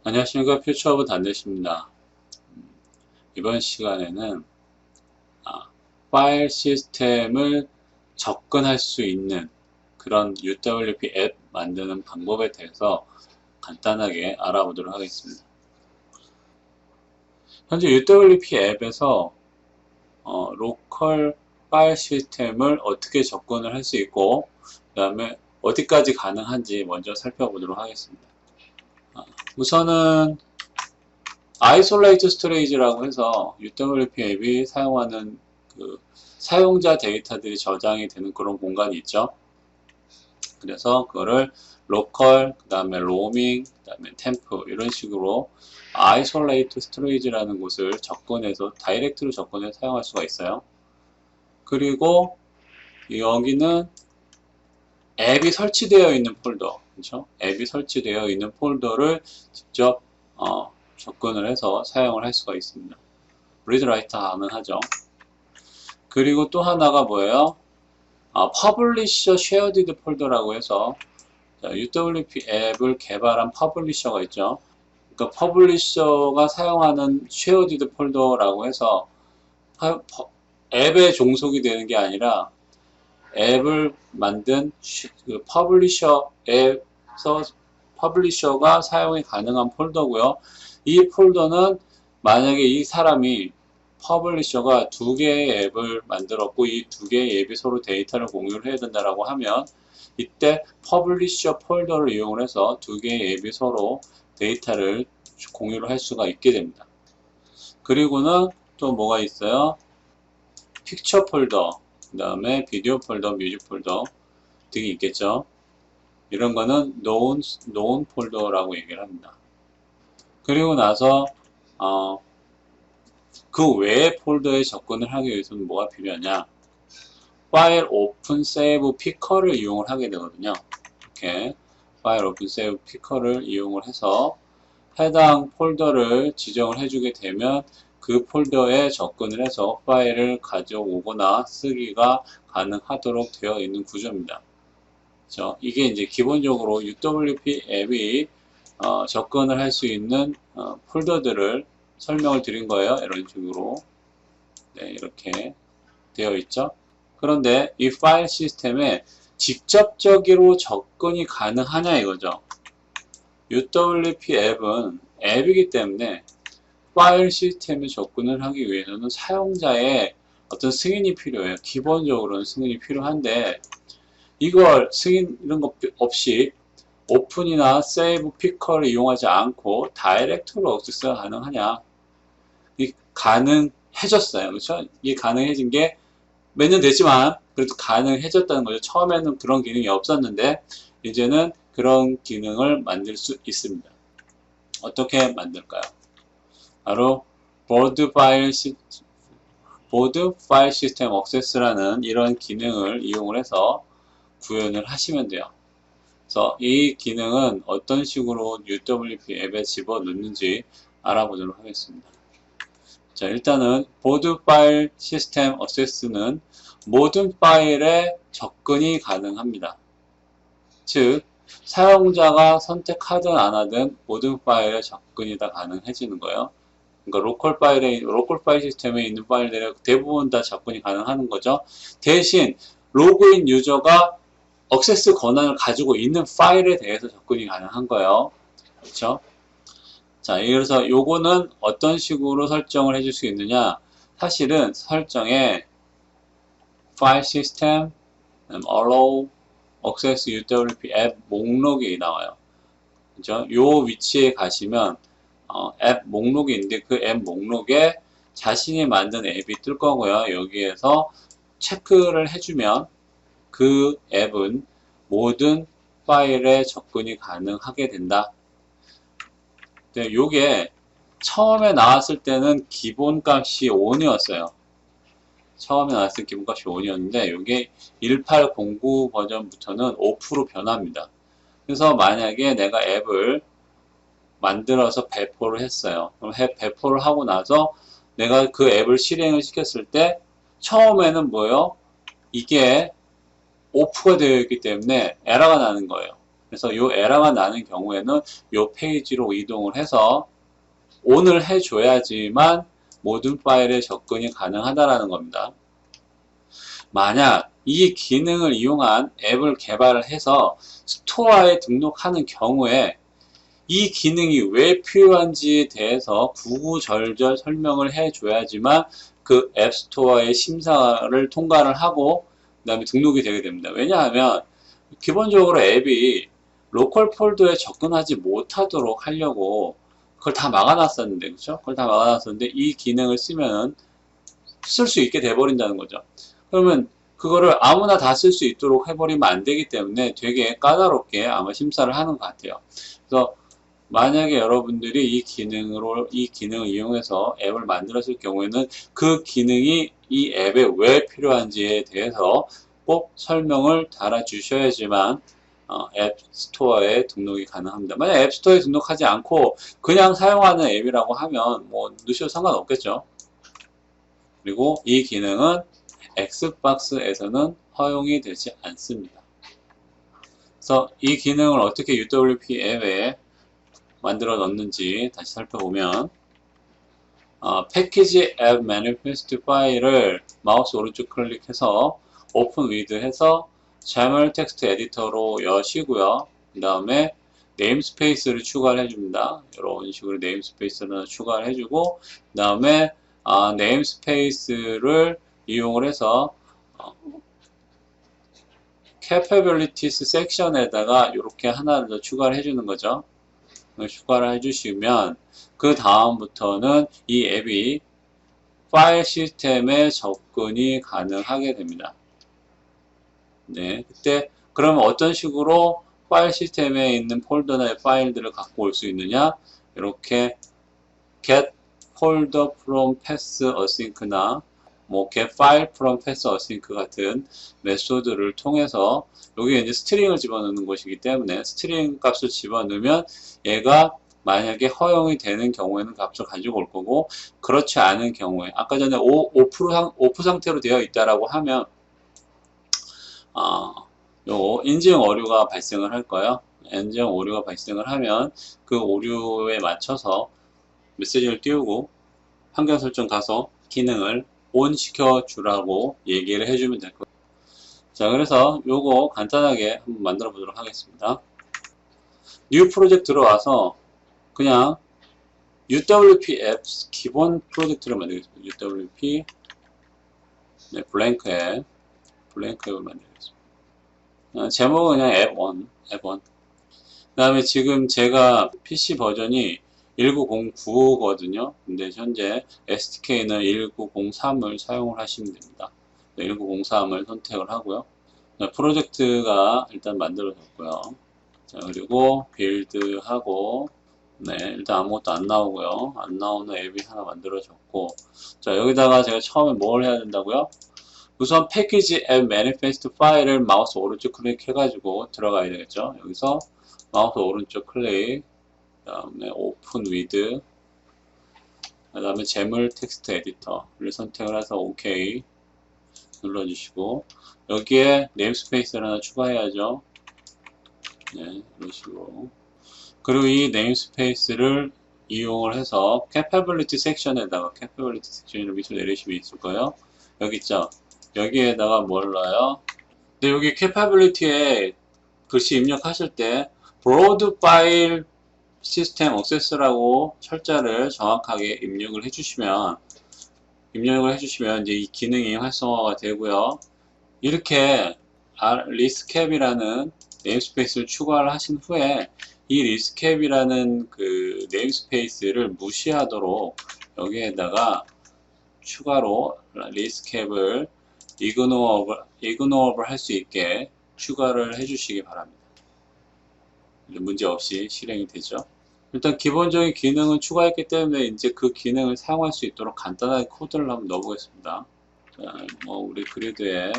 안녕하십니까. 퓨처오브 단대시입니다. 이번 시간에는 파일 시스템을 접근할 수 있는 그런 UWP 앱 만드는 방법에 대해서 간단하게 알아보도록 하겠습니다. 현재 UWP 앱에서 로컬 파일 시스템을 어떻게 접근을 할 수 있고 그 다음에 어디까지 가능한지 먼저 살펴보도록 하겠습니다. 우선은 아이솔레이트 스토리지라고 해서 UWP 앱이 사용하는 그 사용자 데이터들이 저장이 되는 그런 공간이 있죠. 그래서 그거를 로컬, 그 다음에 로밍, 그 다음에 템프 이런 식으로 아이솔레이트 스토리지라는 곳을 접근해서 다이렉트로 접근해서 사용할 수가 있어요. 그리고 여기는 앱이 설치되어 있는 폴더, 그렇죠? 앱이 설치되어 있는 폴더를 직접 접근을 해서 사용을 할 수가 있습니다. 리드 라이트 가능하죠. 그리고 또 하나가 뭐예요? 퍼블리셔 쉐어디드 폴더라고 해서 UWP 앱을 개발한 퍼블리셔가 있죠. 그러니까 퍼블리셔가 사용하는 쉐어디드 폴더라고 해서 앱에 종속이 되는 게 아니라 앱을 만든 그 퍼블리셔에서 퍼블리셔가 사용이 가능한 폴더고요. 이 폴더는 만약에 이 사람이 퍼블리셔가 두 개의 앱을 만들었고 이 두 개의 앱이 서로 데이터를 공유를 해야 된다라고 하면 이때 퍼블리셔 폴더를 이용을 해서 두 개의 앱이 서로 데이터를 공유를 할 수가 있게 됩니다. 그리고는 또 뭐가 있어요? 픽처 폴더, 그 다음에 비디오 폴더, 뮤직 폴더 등이 있겠죠. 이런 거는 known 폴더라고 얘기를 합니다. 그리고 나서 그 외의 폴더에 접근을 하기 위해서는 뭐가 필요하냐? 파일 오픈 세이브 피커를 이용을 하게 되거든요. 이렇게 파일 오픈 세이브 피커를 이용을 해서 해당 폴더를 지정을 해주게 되면 그 폴더에 접근을 해서 파일을 가져오거나 쓰기가 가능하도록 되어 있는 구조입니다. 그렇죠? 이게 이제 기본적으로 UWP 앱이 접근을 할 수 있는 폴더들을 설명을 드린 거예요. 이런 식으로. 네, 이렇게 되어 있죠. 그런데 이 파일 시스템에 직접적으로 접근이 가능하냐 이거죠. UWP 앱은 앱이기 때문에 파일 시스템에 접근을 하기 위해서는 사용자의 어떤 승인이 필요해요. 기본적으로는 승인이 필요한데 이걸 승인 이런 것 없이 오픈이나 세이브 피커를 이용하지 않고 다이렉트로 액세스가 가능하냐? 이 가능해졌어요. 그렇죠? 이게 가능해진 게 몇 년 됐지만 그래도 가능해졌다는 거죠. 처음에는 그런 기능이 없었는데 이제는 그런 기능을 만들 수 있습니다. 어떻게 만들까요? 바로 보드 파일 시스템 액세스라는 이런 기능을 이용을 해서 구현을 하시면 돼요. 그래서 이 기능은 어떤 식으로 UWP 앱에 집어넣는지 알아보도록 하겠습니다. 자, 일단은 보드 파일 시스템 액세스는 모든 파일에 접근이 가능합니다. 즉, 사용자가 선택하든 안 하든 모든 파일에 접근이 다 가능해지는 거예요. 그러니까 로컬 파일 시스템에 있는 파일들에 대부분 다 접근이 가능한 거죠. 대신 로그인 유저가 액세스 권한을 가지고 있는 파일에 대해서 접근이 가능한 거예요. 그렇죠? 자, 그래서 요거는 어떤 식으로 설정을 해줄 수 있느냐? 사실은 설정에 파일 시스템, allow, access UWP 앱 목록이 나와요. 그죠? 요 위치에 가시면 앱 목록이 있는데 그 앱 목록에 자신이 만든 앱이 뜰 거고요. 여기에서 체크를 해주면 그 앱은 모든 파일에 접근이 가능하게 된다. 네, 요게 처음에 나왔을 때는 기본값이 1이었어요. 처음에 나왔을 때 기본값이 1이었는데 요게 1809 버전부터는 5% 변합니다. 그래서 만약에 내가 앱을 만들어서 배포를 했어요. 그럼 배포를 하고 나서 내가 그 앱을 실행을 시켰을 때 처음에는 뭐예요? 이게 오프가 되어 있기 때문에 에러가 나는 거예요. 그래서 요 에러가 나는 경우에는 요 페이지로 이동을 해서 ON을 해줘야지만 모든 파일에 접근이 가능하다라는 겁니다. 만약 이 기능을 이용한 앱을 개발을 해서 스토어에 등록하는 경우에 이 기능이 왜 필요한지에 대해서 구구절절 설명을 해줘야지만 그 앱스토어의 심사를 통과를 하고 그 다음에 등록이 되게 됩니다. 왜냐하면 기본적으로 앱이 로컬 폴더에 접근하지 못하도록 하려고 그걸 다 막아놨었는데, 그렇죠? 그걸 다 막아놨었는데 이 기능을 쓰면은 쓸 수 있게 돼버린다는 거죠. 그러면 그거를 아무나 다 쓸 수 있도록 해버리면 안 되기 때문에 되게 까다롭게 아마 심사를 하는 것 같아요. 그래서 만약에 여러분들이 이 기능을 이용해서 앱을 만들었을 경우에는 그 기능이 이 앱에 왜 필요한지에 대해서 꼭 설명을 달아주셔야지만 앱 스토어에 등록이 가능합니다. 만약 앱 스토어에 등록하지 않고 그냥 사용하는 앱이라고 하면 뭐 넣으셔도 상관없겠죠. 그리고 이 기능은 엑스박스에서는 허용이 되지 않습니다. 그래서 이 기능을 어떻게 UWP 앱에 만들어 넣는지 다시 살펴보면 패키지 앱 매니페스트 파일을 마우스 오른쪽 클릭해서 오픈 위드 해서 자물 텍스트 에디터로 여시고요. 그 다음에 네임스페이스를 추가를 해줍니다. 이런 식으로 네임스페이스를 추가를 해주고 그 다음에 네임스페이스를 이용을 해서 capabilities 섹션에다가 이렇게 하나를 더 추가를 해주는 거죠. 추가를 해주시면 그 다음부터는 이 앱이 파일 시스템에 접근이 가능하게 됩니다. 네, 그때 그러면 어떤 식으로 파일 시스템에 있는 폴더나 파일들을 갖고 올 수 있느냐? 이렇게 get folder from path async나 뭐 get file from path async 같은 메소드를 통해서 여기에 이제 스트링을 집어넣는 것이기 때문에 스트링 값을 집어넣으면 얘가 만약에 허용이 되는 경우에는 값을 가지고 올 거고 그렇지 않은 경우에 아까 전에 오프 상태로 되어 있다라고 하면 요 인증 오류가 발생을 할 거예요. 인증 오류가 발생을 하면 그 오류에 맞춰서 메시지를 띄우고 환경 설정 가서 기능을 ON 시켜 주라고 얘기를 해주면 될 거예요. 자, 그래서 요거 간단하게 한번 만들어 보도록 하겠습니다. 뉴 프로젝트 들어와서 그냥 UWP 앱 기본 프로젝트를 만들겠습니다. UWP 블랭크 앱을 만들겠습니다. 제목은 그냥 앱1. 그 다음에 지금 제가 PC 버전이 1909거든요. 근데 현재 SDK는 1903을 사용을 하시면 됩니다. 1903을 선택을 하고요. 프로젝트가 일단 만들어졌고요. 자, 그리고 빌드하고 네, 일단 아무것도 안 나오고요. 안 나오는 앱이 하나 만들어졌고 자, 여기다가 제가 처음에 뭘 해야 된다고요? 우선 패키지 앱 매니페스트 파일을 마우스 오른쪽 클릭해가지고 들어가야 되겠죠. 여기서 마우스 오른쪽 클릭, 그 다음에 오픈 위드, 그 다음에 재물 텍스트 에디터를 선택을 해서 OK 눌러주시고 여기에 네임스페이스를 하나 추가해야죠. 네, 이런 식으로. 그리고 이 네임스페이스를 이용을 해서 capability 섹션에다가 capability 섹션을 밑으로 내리시면 있을 거예요. 여기 있죠. 여기에다가 뭘 넣어요? 근데 여기 capability에 글씨 입력하실 때 broad file system access라고 철자를 정확하게 입력을 해주시면 이제 이 기능이 활성화가 되고요. 이렇게 리스캡이라는 네임스페이스를 추가를 하신 후에 이 리스캡이라는 그 네임스페이스를 무시하도록 여기에다가 추가로 리스캡을 이그노어블 할 수 있게 추가를 해주시기 바랍니다. 문제없이 실행이 되죠. 일단 기본적인 기능은 추가했기 때문에 이제 그 기능을 사용할 수 있도록 간단하게 코드를 한번 넣어보겠습니다. 자, 뭐 우리 그리드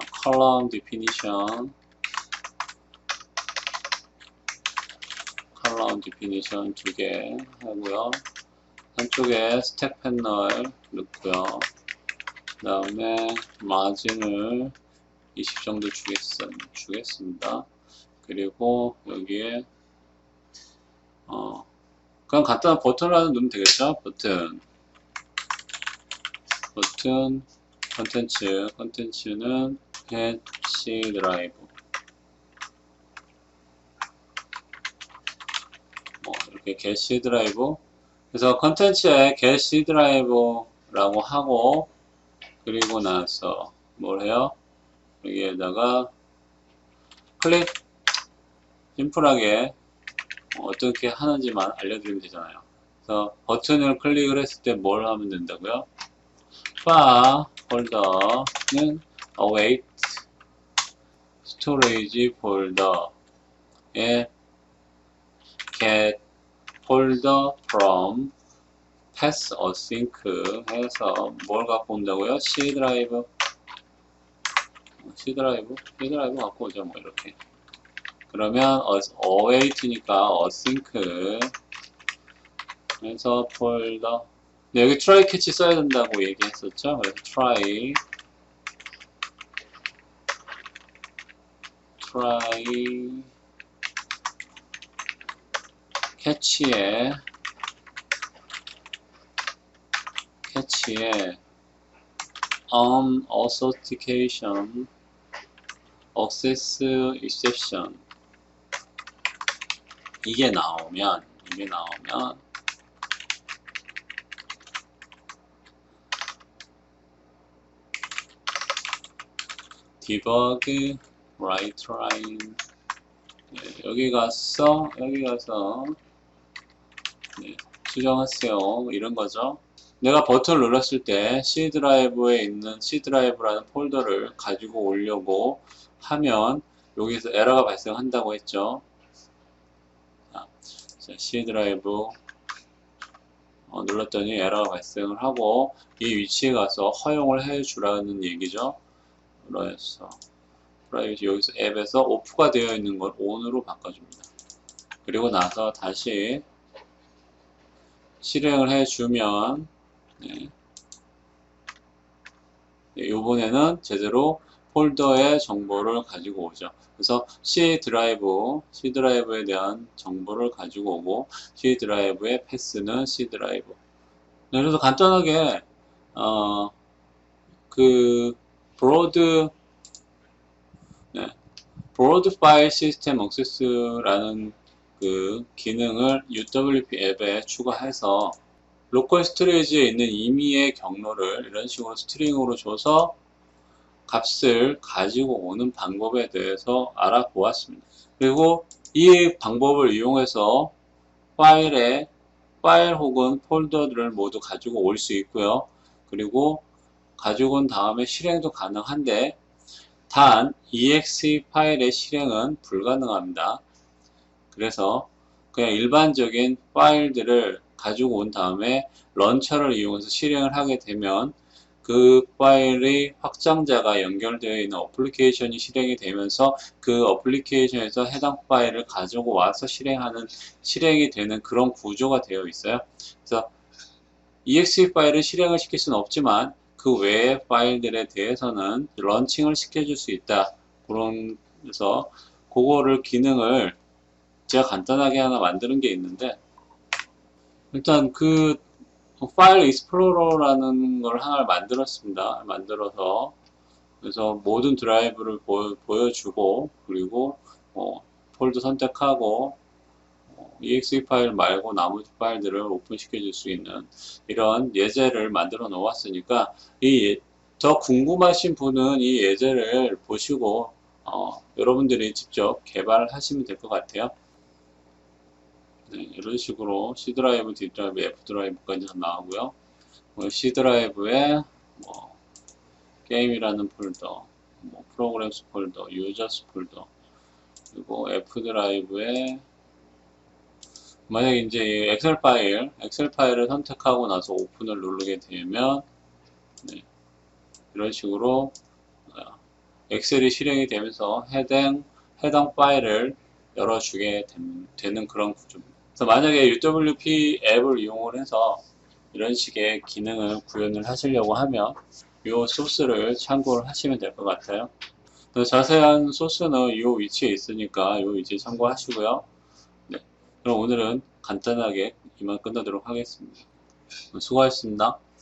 컬럼 디피니션 2개 하고요. 한쪽에 스텝 패널 넣고요. 그 다음에 마진을 20 정도 주겠습니다. 그리고 여기에 그냥 간단한 버튼을 하나 누르면 되겠죠? 버튼 컨텐츠는 캐치 드라이브 이렇게 캐치 드라이브. 그래서 컨텐츠에 캐치 드라이브라고 하고, 그리고 나서 뭘 해요? 여기에다가 클릭. 심플하게 어떻게 하는지만 알려드리면 되잖아요. 그래서 버튼을 클릭을 했을 때 뭘 하면 된다고요? file 폴더는 await storage 폴더에 get folder from pass async 해서 뭘 갖고 온다고요? C 드라이브 갖고 오죠. 뭐 이렇게. 그러면 await니까 async 해서 폴더. 네, 여기 try catch 써야 된다고 얘기했었죠. 그래서 try catch에 unauthentication access exception 이게 나오면 debug write line 여기 가서 수정하세요. 이런 거죠. 내가 버튼을 눌렀을 때 C 드라이브에 있는 C 드라이브라는 폴더를 가지고 오려고 하면 여기서 에러가 발생한다고 했죠. 자, C 드라이브 눌렀더니 에러가 발생을 하고 이 위치에 가서 허용을 해주라는 얘기죠. 그래서 프라이빗이 여기서 앱에서 오프가 되어 있는 걸 ON으로 바꿔줍니다. 그리고 나서 다시 실행을 해주면 이번에는 제대로 폴더의 정보를 가지고 오죠. 그래서 C 드라이브에 대한 정보를 가지고 오고 C 드라이브의 패스는 C 드라이브. 그래서 간단하게 그 브로드 파일 시스템 액세스라는 그 기능을 UWP 앱에 추가해서 로컬 스토리지에 있는 임의의 경로를 이런 식으로 스트링으로 줘서 값을 가지고 오는 방법에 대해서 알아보았습니다. 그리고 이 방법을 이용해서 파일 혹은 폴더들을 모두 가지고 올 수 있고요. 그리고 가지고 온 다음에 실행도 가능한데 단 exe 파일의 실행은 불가능합니다. 그래서 그냥 일반적인 파일들을 가지고 온 다음에 런처를 이용해서 실행을 하게 되면 그 파일의 확장자가 연결되어 있는 어플리케이션이 실행이 되면서 그 어플리케이션에서 해당 파일을 가지고 와서 실행이 되는 그런 구조가 되어 있어요. 그래서 exe 파일을 실행을 시킬 수는 없지만 그 외의 파일들에 대해서는 런칭을 시켜줄 수 있다. 그래서 그거를 기능을 제가 간단하게 하나 만드는 게 있는데 일단 그 파일 익스플로러라는 걸 하나 만들었습니다. 만들어서 그래서 모든 드라이브를 보여주고 그리고 폴더 선택하고 exe 파일 말고 나머지 파일들을 오픈시켜 줄 수 있는 이런 예제를 만들어 놓았으니까 더 궁금하신 분은 이 예제를 보시고 여러분들이 직접 개발하시면 될 것 같아요. 네, 이런 식으로 C 드라이브, D 드라이브, F 드라이브까지 다 나오고요. C 드라이브에 게임이라는 폴더, 프로그램스 폴더, 유저스 폴더, 그리고 F 드라이브에 만약에 이제 엑셀 파일을 선택하고 나서 오픈을 누르게 되면 이런 식으로 엑셀이 실행이 되면서 해당 파일을 열어주게 되는 그런 구조입니다. 그래서 만약에 UWP 앱을 이용을 해서 이런 식의 기능을 구현을 하시려고 하면 이 소스를 참고를 하시면 될 것 같아요. 더 자세한 소스는 이 위치에 있으니까 이 위치 참고하시고요. 네. 그럼 오늘은 간단하게 이만 끝내도록 하겠습니다. 수고하셨습니다.